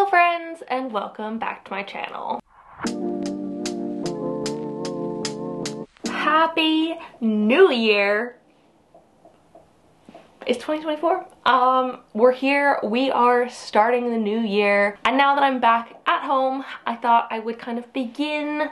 friends, and welcome back to my channel. Happy New Year! It's 2024. We're here, we are starting the new year, and now that I'm back at home, I thought I would kind of begin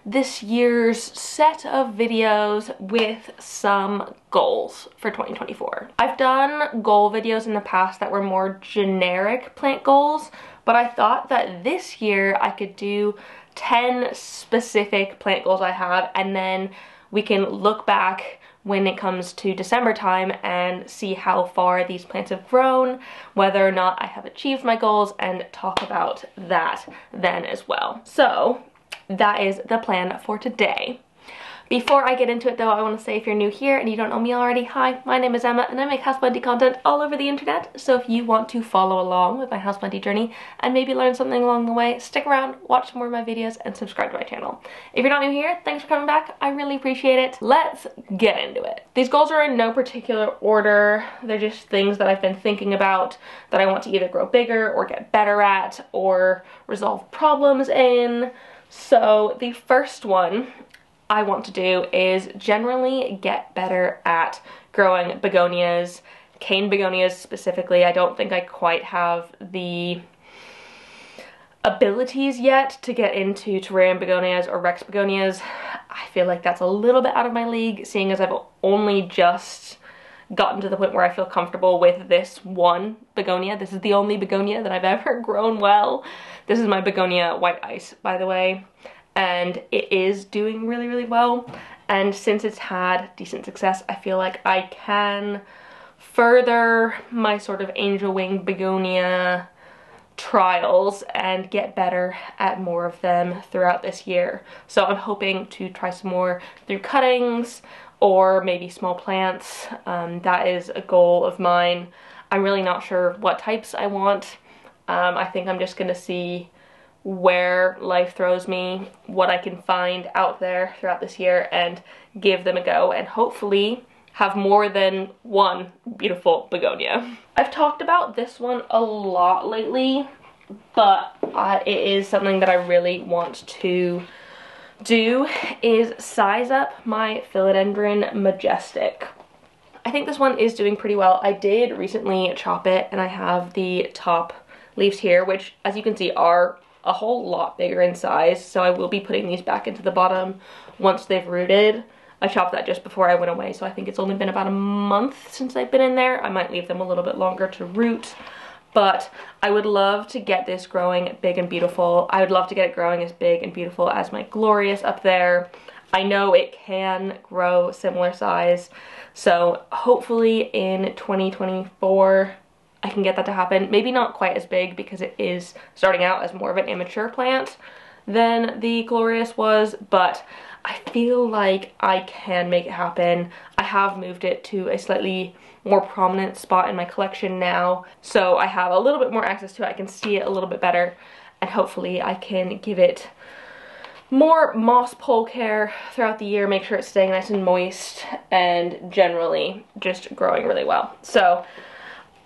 this year's set of videos with some goals for 2024. I've done goal videos in the past that were more generic plant goals, but I thought that this year I could do 10 specific plant goals I have, and then we can look back when it comes to December time and see how far these plants have grown, whether or not I have achieved my goals, and talk about that then as well. So that is the plan for today. Before I get into it though, I want to say if you're new here and you don't know me already, hi, my name is Emma and I make houseplanty content all over the internet. So if you want to follow along with my houseplanty journey and maybe learn something along the way, stick around, watch more of my videos, and subscribe to my channel. If you're not new here, thanks for coming back. I really appreciate it. Let's get into it. These goals are in no particular order. They're just things that I've been thinking about that I want to either grow bigger or get better at or resolve problems in. So the first one I want to do is generally get better at growing begonias, cane begonias specifically. I don't think I quite have the abilities yet to get into terrarium begonias or Rex begonias. I feel like that's a little bit out of my league, seeing as I've only just gotten to the point where I feel comfortable with this one begonia. This is the only begonia that I've ever grown well. This is my begonia white ice, by the way, and it is doing really, really well. And since it's had decent success, I feel like I can further my sort of angel wing begonia trials and get better at more of them throughout this year. So I'm hoping to try some more through cuttings or maybe small plants. That is a goal of mine. I'm really not sure what types I want. I think I'm just gonna see where life throws me, what I can find out there throughout this year, and give them a go, and hopefully have more than one beautiful begonia. I've talked about this one a lot lately, but it is something that I really want to do, is size up my philodendron Majestic. I think this one is doing pretty well. I did recently chop it, and I have the top leaves here, which as you can see are a whole lot bigger in size, so I will be putting these back into the bottom once they've rooted. I chopped that just before I went away, so I think it's only been about a month since they've been in there. I might leave them a little bit longer to root, but I would love to get this growing big and beautiful. I would love to get it growing as big and beautiful as my glorious up there. I know it can grow similar size, so hopefully in 2024 I can get that to happen. Maybe not quite as big because it is starting out as more of an immature plant than the glorious was, but I feel like I can make it happen. I have moved it to a slightly more prominent spot in my collection now, so I have a little bit more access to it. I can see it a little bit better, and hopefully I can give it more moss pole care throughout the year, make sure it's staying nice and moist, and generally just growing really well. So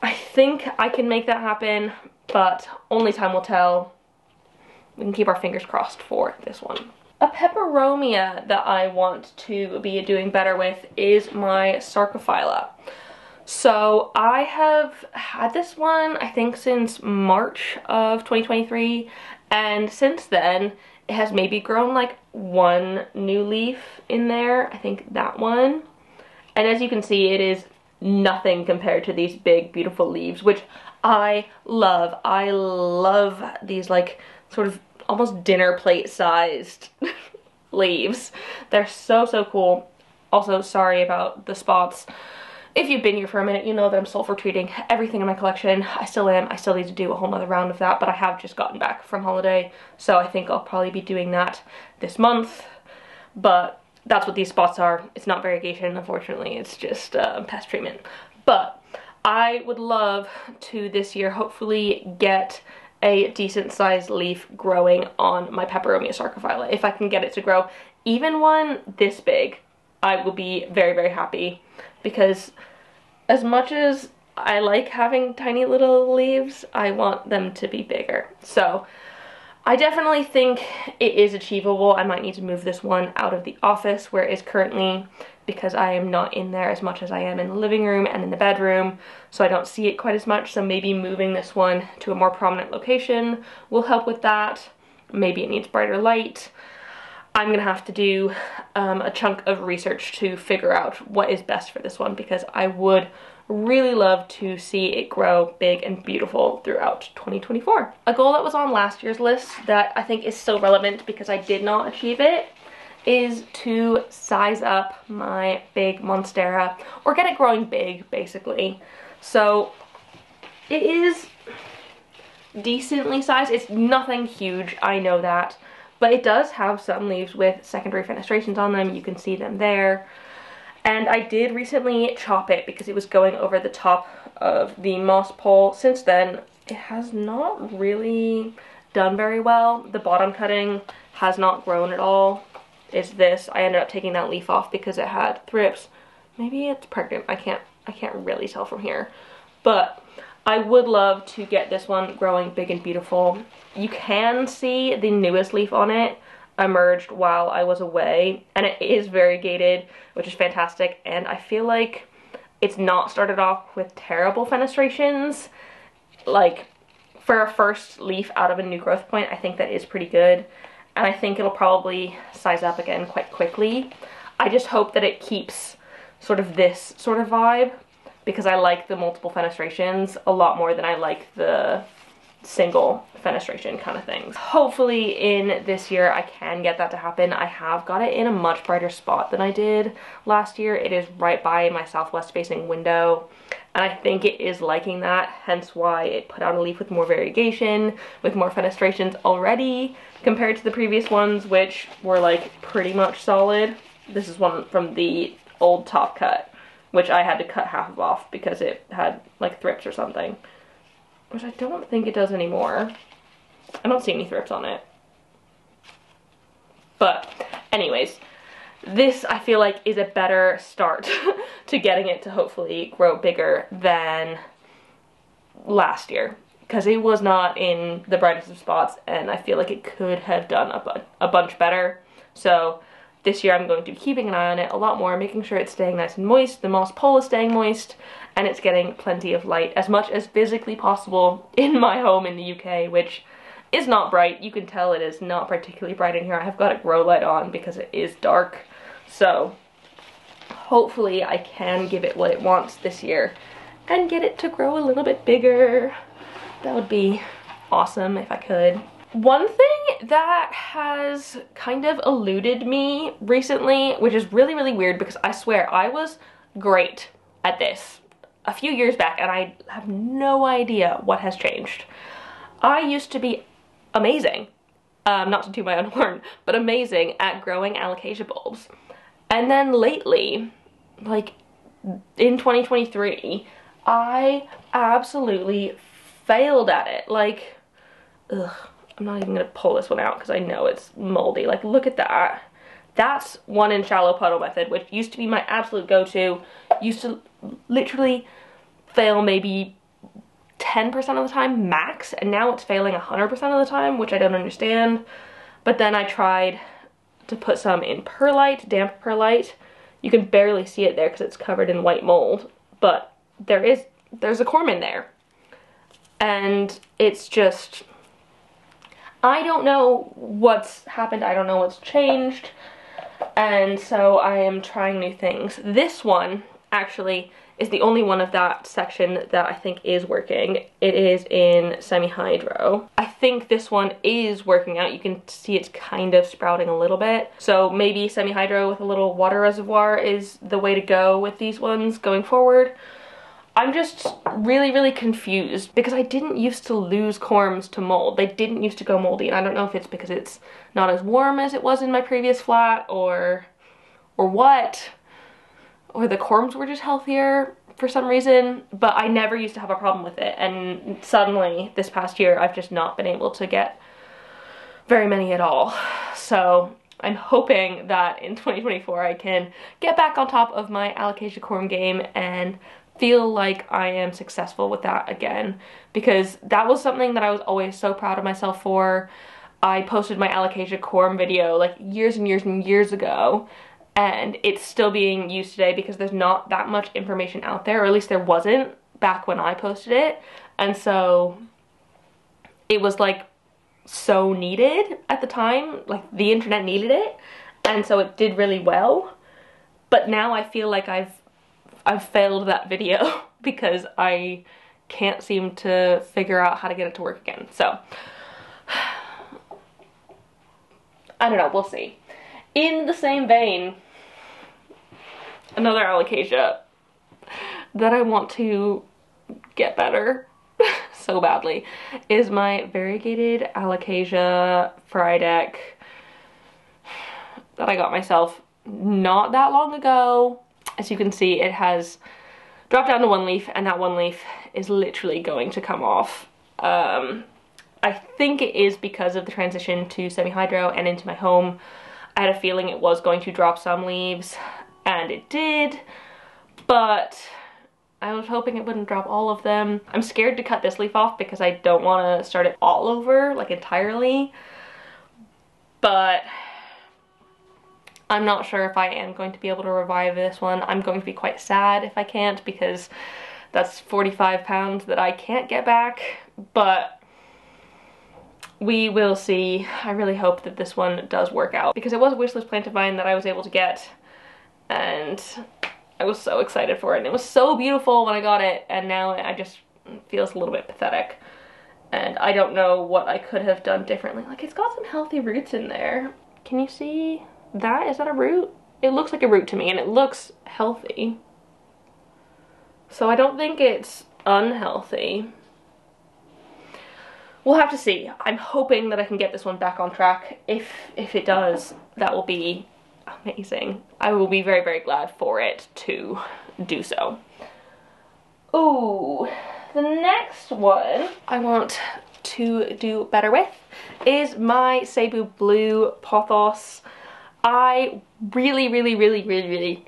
I think I can make that happen, but only time will tell. We can keep our fingers crossed for this one. A peperomia that I want to be doing better with is my Sarcophylla. So I have had this one, I think, since March of 2023, and since then it has maybe grown like one new leaf in there. I think that one. And as you can see, it is nothing compared to these big beautiful leaves, which I love. I love these like sort of almost dinner plate sized leaves. They're so, so cool. Also, sorry about the spots. If you've been here for a minute, you know that I'm sulfur treating everything in my collection. I still am. I still need to do a whole nother round of that, but I have just gotten back from holiday, so I think I'll probably be doing that this month. But that's what these spots are. It's not variegation, unfortunately. It's just pest treatment. But I would love to this year hopefully get a decent sized leaf growing on my peperomia Sarcophylla. If I can get it to grow even one this big, I will be very, very happy, because as much as I like having tiny little leaves. I want them to be bigger. So I definitely think it is achievable. I might need to move this one out of the office where it is currently, because I am not in there as much as I am in the living room and in the bedroom, so I don't see it quite as much. So maybe moving this one to a more prominent location will help with that. Maybe it needs brighter light. I'm gonna have to do a chunk of research to figure out what is best for this one, because I would really love to see it grow big and beautiful throughout 2024. A goal that was on last year's list that I think is still relevant because I did not achieve it is to size up my big Monstera, or get it growing big, basically. So it is decently sized. It's nothing huge, I know that, but it does have some leaves with secondary fenestrations on them. You can see them there. And I did recently chop it because it was going over the top of the moss pole. Since then, it has not really done very well. The bottom cutting has not grown at all. Is this. I ended up taking that leaf off because it had thrips. Maybe it's pregnant. I can't really tell from here. But I would love to get this one growing big and beautiful. You can see the newest leaf on it emerged while I was away, and it is variegated, which is fantastic, and I feel like it's not started off with terrible fenestrations. Like, for a first leaf out of a new growth point, I think that is pretty good, and I think it'll probably size up again quite quickly. I just hope that it keeps sort of this sort of vibe, because I like the multiple fenestrations a lot more than I like the single fenestration kind of things. Hopefully in this year I can get that to happen. I have got it in a much brighter spot than I did last year. It is right by my southwest facing window, and I think it is liking that, hence why it put out a leaf with more variegation, with more fenestrations already compared to the previous ones, which were like pretty much solid. This is one from the old top cut, which I had to cut half of off because it had like thrips or something, which I don't think it does anymore. I don't see any thrips on it. But anyways, this I feel like is a better start to getting it to hopefully grow bigger than last year, because it was not in the brightest of spots and I feel like it could have done a bunch better. So this year I'm going to be keeping an eye on it a lot more, making sure it's staying nice and moist, the moss pole is staying moist, and it's getting plenty of light, as much as physically possible in my home in the UK, which is not bright. You can tell it is not particularly bright in here. I have got a grow light on because it is dark. So hopefully I can give it what it wants this year and get it to grow a little bit bigger. That would be awesome if I could. One thing that has kind of eluded me recently, which is really, really weird because I swear I was great at this a few years back and I have no idea what has changed. I used to be amazing, not to toot my own horn, but amazing at growing alocasia bulbs. And then lately, like in 2023, I absolutely failed at it. Like, ugh. I'm not even gonna pull this one out because I know it's moldy. Like, look at that. That's 1 in shallow puddle method, which used to be my absolute go-to. Used to literally fail maybe 10% of the time max, and now it's failing 100% of the time, which I don't understand. But then I tried to put some in perlite, damp perlite. You can barely see it there because it's covered in white mold, but there's a corm in there. And it's just, I don't know what's happened, I don't know what's changed, and so I am trying new things. This one actually is the only one of that section that I think is working. It is in semi-hydro. I think this one is working out. You can see it's kind of sprouting a little bit. So maybe semi-hydro with a little water reservoir is the way to go with these ones going forward. I'm just really, really confused because I didn't used to lose corms to mold. They didn't used to go moldy, and I don't know if it's because it's not as warm as it was in my previous flat or what, or the corms were just healthier for some reason, but I never used to have a problem with it, and suddenly this past year I've just not been able to get very many at all. So I'm hoping that in 2024 I can get back on top of my alocasia corm game and feel like I am successful with that again, because that was something that I was always so proud of myself for. I posted my Alocasia Jaclyn video like years and years and years ago, and it's still being used today because there's not that much information out there, or at least there wasn't back when I posted it. And so it was like so needed at the time, like the internet needed it, and so it did really well. But now I feel like I've failed that video because I can't seem to figure out how to get it to work again. So I don't know, we'll see. In the same vein, another alocasia that I want to get better so badly is my variegated Alocasia Frydek that I got myself not that long ago. As you can see, it has dropped down to one leaf, and that one leaf is literally going to come off. I think it is because of the transition to semi-hydro and into my home. I had a feeling it was going to drop some leaves, and it did, but I was hoping it wouldn't drop all of them. I'm scared to cut this leaf off because I don't want to start it all over, like entirely, but I'm not sure if I am going to be able to revive this one. I'm going to be quite sad if I can't, because that's 45 pounds that I can't get back, but we will see. I really hope that this one does work out, because it was a wishlist plant of mine that I was able to get, and I was so excited for it, and it was so beautiful when I got it, and now I just feels a little bit pathetic, and I don't know what I could have done differently. Like, it's got some healthy roots in there. Can you see that? Is that a root? It looks like a root to me, and it looks healthy, so I don't think it's unhealthy. We'll have to see. I'm hoping that I can get this one back on track. If it does, that will be amazing. I will be very, very glad for it to do so. Ooh, the next one I want to do better with is my Sabu Blue Pothos. I really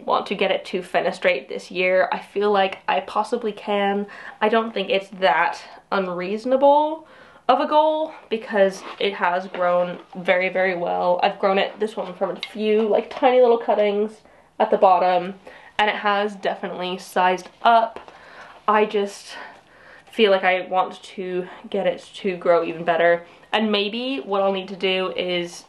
want to get it to fenestrate this year. I feel like I possibly can. I don't think it's that unreasonable of a goal, because it has grown very, very well. I've grown this one from a few like tiny little cuttings at the bottom, and it has definitely sized up. I just feel like I want to get it to grow even better, and maybe what I'll need to do is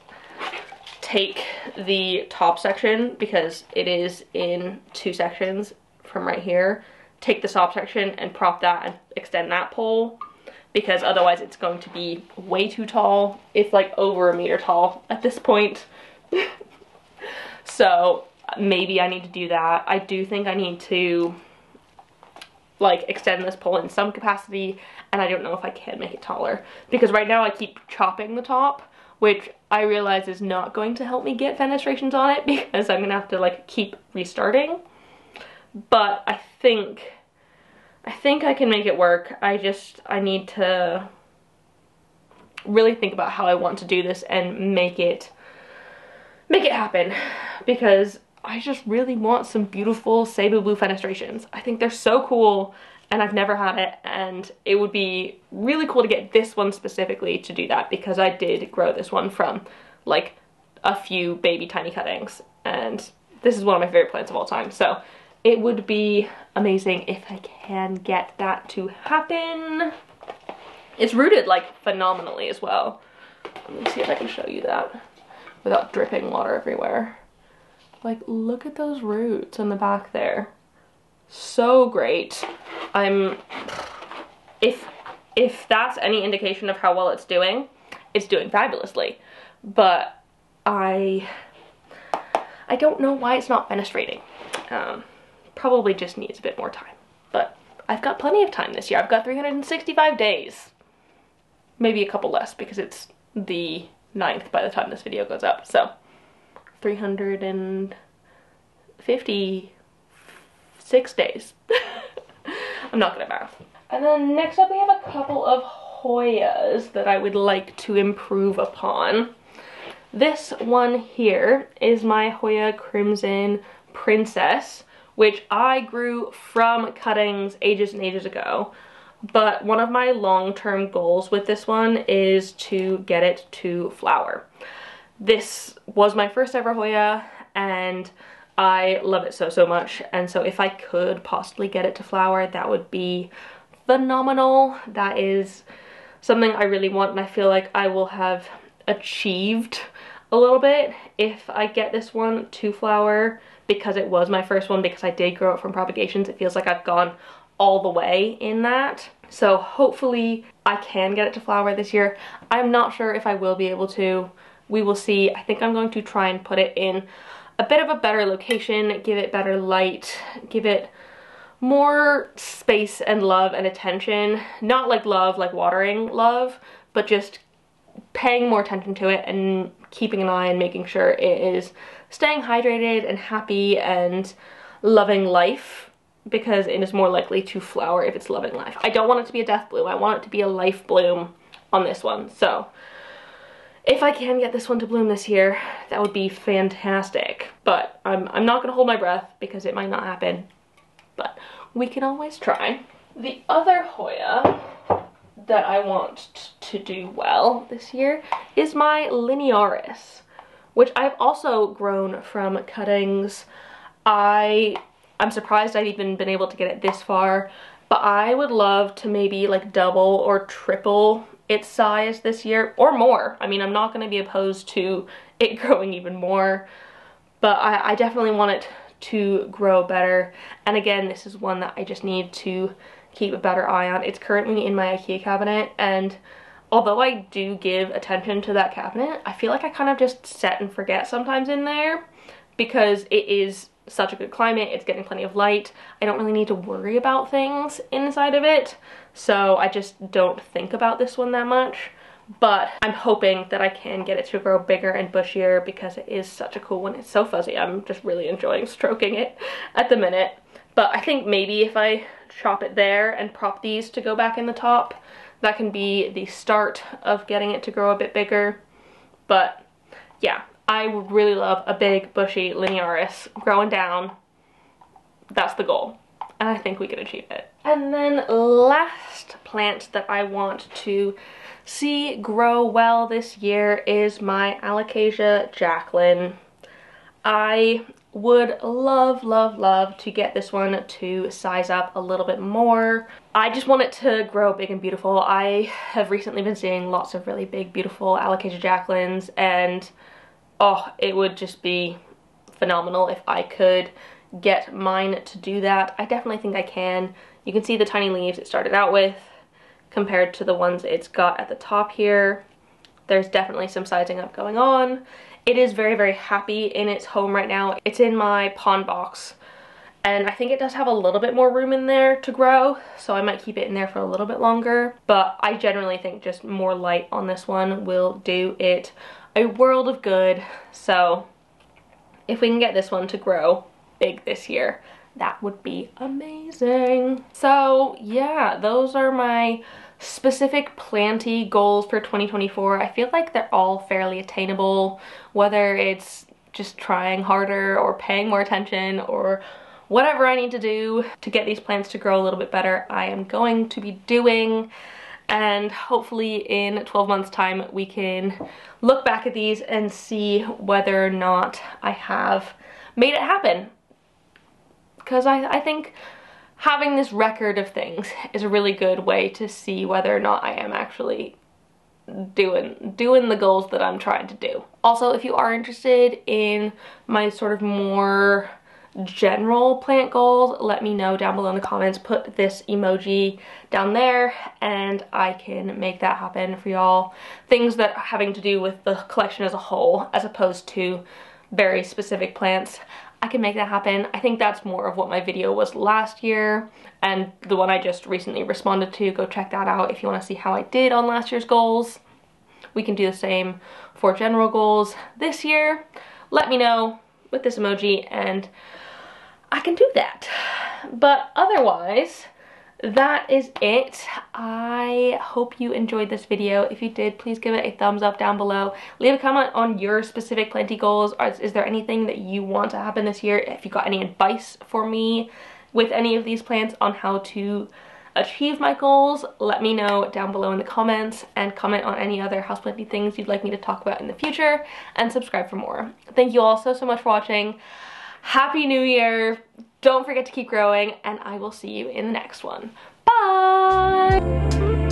take the top section, because it is in two sections from right here, take the top section and prop that and extend that pole, because otherwise it's going to be way too tall. It's like over 1 meter tall at this point. So maybe I need to do that. I do think I need to like extend this pole in some capacity, and I don't know if I can make it taller, because right now I keep chopping the top, which I realize is not going to help me get fenestrations on it, because I'm gonna have to like keep restarting. But I think I can make it work. I need to really think about how I want to do this and make it happen, because I just really want some beautiful Sabu Blue fenestrations. I think they're so cool, and I've never had it, and it would be really cool to get this one specifically to do that, because I did grow this one from like a few baby tiny cuttings, and this is one of my favorite plants of all time. So it would be amazing if I can get that to happen. It's rooted like phenomenally as well. Let me see if I can show you that without dripping water everywhere. Like, look at those roots in the back there. So great. If that's any indication of how well it's doing fabulously. But I don't know why it's not fenestrating. Probably just needs a bit more time, but I've got plenty of time this year. I've got 365 days, maybe a couple less, because it's the 9th by the time this video goes up, so 356 days. I'm not good at math. And then next up we have a couple of Hoyas that I would like to improve upon. This one here is my Hoya Crimson Princess, which I grew from cuttings ages and ages ago. But one of my long-term goals with this one is to get it to flower. This was my first ever Hoya and I love it so, so much. And so if I could possibly get it to flower, that would be phenomenal. That is something I really want, and I feel like I will have achieved a little bit if I get this one to flower, because it was my first one, because I did grow it from propagations. It feels like I've gone all the way in that. So hopefully I can get it to flower this year. I'm not sure if I will be able to. We will see. I think I'm going to try and put it in a bit of a better location, give it better light, give it more space and love and attention. Not like love, like watering love, but just paying more attention to it and keeping an eye and making sure it is staying hydrated and happy and loving life, because it is more likely to flower if it's loving life. I don't want it to be a death bloom. I want it to be a life bloom on this one. So if I can get this one to bloom this year, that would be fantastic. But I'm not gonna hold my breath because it might not happen, but we can always try. The other Hoya that I want to do well this year is my Linearis, which I've also grown from cuttings. I'm surprised I've even been able to get it this far, but I would love to maybe like double or triple its size this year, or more. I mean, I'm not going to be opposed to it growing even more, but I definitely want it to grow better. And again, this is one that I just need to keep a better eye on. It's currently in my IKEA cabinet, and although I do give attention to that cabinet, I feel like I kind of just set and forget sometimes in there, because it is such a good climate, it's getting plenty of light. I don't really need to worry about things inside of it, so I just don't think about this one that much. But I'm hoping that I can get it to grow bigger and bushier, because it is such a cool one. It's so fuzzy. I'm just really enjoying stroking it at the minute. But I think maybe if I chop it there and prop these to go back in the top, that can be the start of getting it to grow a bit bigger. But yeah, I would really love a big bushy Linearis growing down. That's the goal, and I think we can achieve it. And then last plant that I want to see grow well this year is my Alocasia Jaclyn. I would love, love, love to get this one to size up a little bit more. I just want it to grow big and beautiful. I have recently been seeing lots of really big, beautiful Alocasia Jaclyns, and oh, it would just be phenomenal if I could get mine to do that. I definitely think I can. You can see the tiny leaves it started out with compared to the ones it's got at the top here. There's definitely some sizing up going on. It is very, very happy in its home right now. It's in my pond box, and I think it does have a little bit more room in there to grow, so I might keep it in there for a little bit longer. But I generally think just more light on this one will do it a world of good. So if we can get this one to grow big this year, that would be amazing. So yeah, those are my specific planty goals for 2024. I feel like they're all fairly attainable, whether it's just trying harder or paying more attention or whatever I need to do to get these plants to grow a little bit better, I am going to be doing. And hopefully in 12 months time we can look back at these and see whether or not I have made it happen. Because I think having this record of things is a really good way to see whether or not I am actually doing the goals that I'm trying to do. Also, if you are interested in my sort of more general plant goals, let me know down below in the comments. Put this emoji down there and I can make that happen for y'all. Things that are having to do with the collection as a whole, as opposed to very specific plants. I can make that happen. I think that's more of what my video was last year, and the one I just recently responded to. Go check that out if you want to see how I did on last year's goals. We can do the same for general goals this year. Let me know with this emoji and I can do that. But otherwise, that is it. I hope you enjoyed this video. If you did, please give it a thumbs up down below. Leave a comment on your specific planty goals. Is there anything that you want to happen this year? If you got any advice for me with any of these plants on how to achieve my goals, let me know down below in the comments, and comment on any other houseplanty things you'd like me to talk about in the future, and subscribe for more. Thank you all so much for watching. Happy New Year! Don't forget to keep growing, and I will see you in the next one. Bye!